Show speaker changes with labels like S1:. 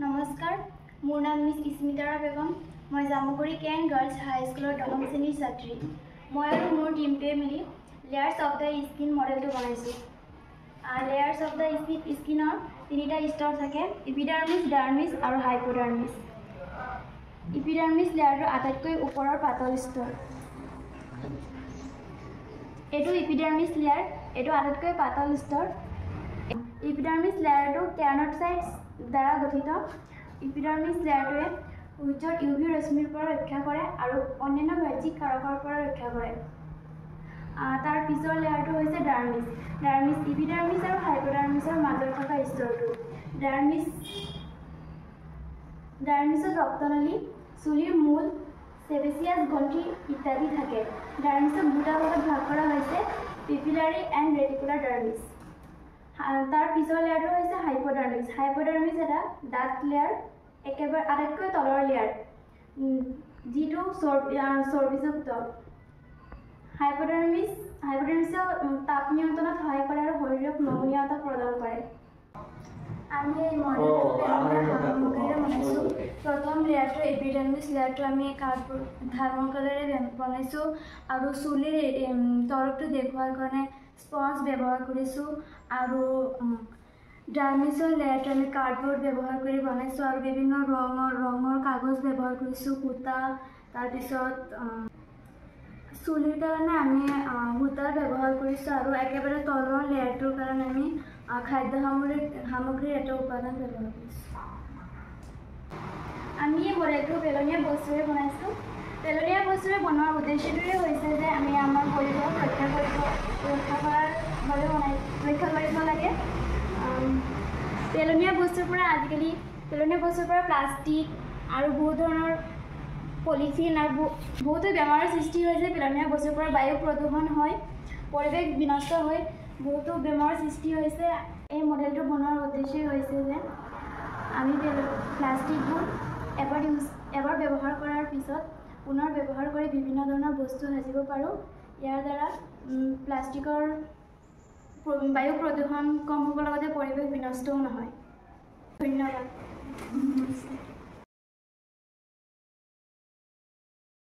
S1: নমস্কাৰ, মোৰ নাম মিছ স্মিতাৰা বেগম। মই জামুগুৰি কেন গাৰ্লছ হাইস্কুলৰ দশম শ্ৰেণীৰ ছাত্ৰী। মই আৰু মোৰ টিমটোৱে মিলি লেয়াৰ্ছ অফ দ্য স্কিন মডেলটো বনাইছোঁ। লেয়াৰ্ছ অফ দ্য স্কিনৰ তিনিটা স্তৰ থাকে: ইপিডাৰ্মিছ, ডাৰ্মিছ আৰু হাইপোডাৰ্মিছ। ইপিডাৰ্মিছ লেয়াৰটো আটাইতকৈ ওপৰৰ পাতল স্তৰ। এইটো ইপিডাৰ্মিছ লেয়াৰ, এইটো আটাইতকৈ পাতল স্তৰ। ইপিডাৰ্মিছ লেয়াৰটো কেৰান'টাইডছ দ্বাৰা গঠিত। ইপিডাৰ্মিছ লেয়াৰটোৱে সূৰ্যৰ ইউভি ৰশ্মিৰ পৰা ৰক্ষা কৰে আৰু অন্যান্য বাহ্যিক কাৰকৰ পৰা ৰক্ষা কৰে। তাৰ পিছৰ লেয়াৰটো হৈছে ডাৰ্মিছ। ডাৰ্মিছ ইপিডাৰ্মিছ আৰু হাইপোডাৰ্মিছৰ মাজত থকা স্তৰটো। ডাৰ্মিছত ৰক্তনলী, চুলিৰ মূল, সেবেচিয়াছ গ্ৰন্থি ইত্যাদি থাকে। ডাৰ্মিছক দুটা ভাগত ভাগ কৰা হৈছে: পিপিলাৰী এণ্ড ৰেটিকুলাৰ ডাৰ্মিছ। তাৰ পিছৰ লেয়াৰটো হৈছে হাইপোডাৰ্মিছ। হাইপোডাৰ্মিছ এটা ডাঠ লেয়াৰ, একেবাৰে আটাইতকৈ তলৰ লেয়াৰ, যিটো চৰ্বিযুক্ত। হাইপোডাৰ্মিছে তাপ নিয়ন্ত্ৰণত সহায় কৰে আৰু শৰীৰক নমনীয়তা প্ৰদান কৰে। আমি এই মডেলটো সামগ্ৰীৰে বনাইছোঁ। প্ৰথম লেয়াৰটো এপিডাৰ্মিছ লেয়াৰটো আমি কাৰ্ডবৰ্ড থাৰ্মোকলেৰে বনাইছোঁ আৰু চুলিৰ তৰপটো দেখুৱাৰ কাৰণে স্পঞ্জ ব্যৱহাৰ কৰিছোঁ। আৰু ডাৰ্মিছৰ লেয়াৰটো আমি কাৰ্ডবৰ্ড ব্যৱহাৰ কৰি বনাইছোঁ আৰু বিভিন্ন ৰঙৰ কাগজ ব্যৱহাৰ কৰিছোঁ, সূতা। তাৰপিছত চুলিৰ কাৰণে আমি সূতা ব্যৱহাৰ কৰিছোঁ আৰু একেবাৰে তলৰ লেয়াৰটোৰ কাৰণে আমি খাদ্য সামগ্ৰীৰ এটা উপাদান ব্যৱহাৰ কৰিছোঁ। আমি এই মডেলটো পেলনীয়া বস্তুৰে বনাইছোঁ। পেলনীয়া বস্তুৰে বনোৱাৰ উদ্দেশ্যটোৱে হৈছে যে আমি আমাৰ পৰিৱেশক ৰক্ষা কৰিব লাগে। পেলনীয়া বস্তুৰ পৰা প্লাষ্টিক আৰু বহুত ধৰণৰ পলিথিন আৰু বহুতো বেমাৰৰ সৃষ্টি হৈছে। পেলনীয়া বস্তুৰ পৰা বায়ু প্ৰদূষণ হয়, পৰিৱেশ বিনষ্ট হৈ বহুতো বেমাৰৰ সৃষ্টি হৈছে। এই মডেলটো বনোৱাৰ উদ্দেশ্যই হৈছে যে আমি প্লাষ্টিকবোৰ এবাৰ ব্যৱহাৰ কৰাৰ পিছত পুনৰ ব্যৱহাৰ কৰি বিভিন্ন ধৰণৰ বস্তু সাজিব পাৰোঁ। ইয়াৰ দ্বাৰা প্লাষ্টিকৰ বায়ু প্ৰদূষণ কম হ'বৰ লগতে পৰিৱেশ বিনষ্টও নহয়। ধন্যবাদ।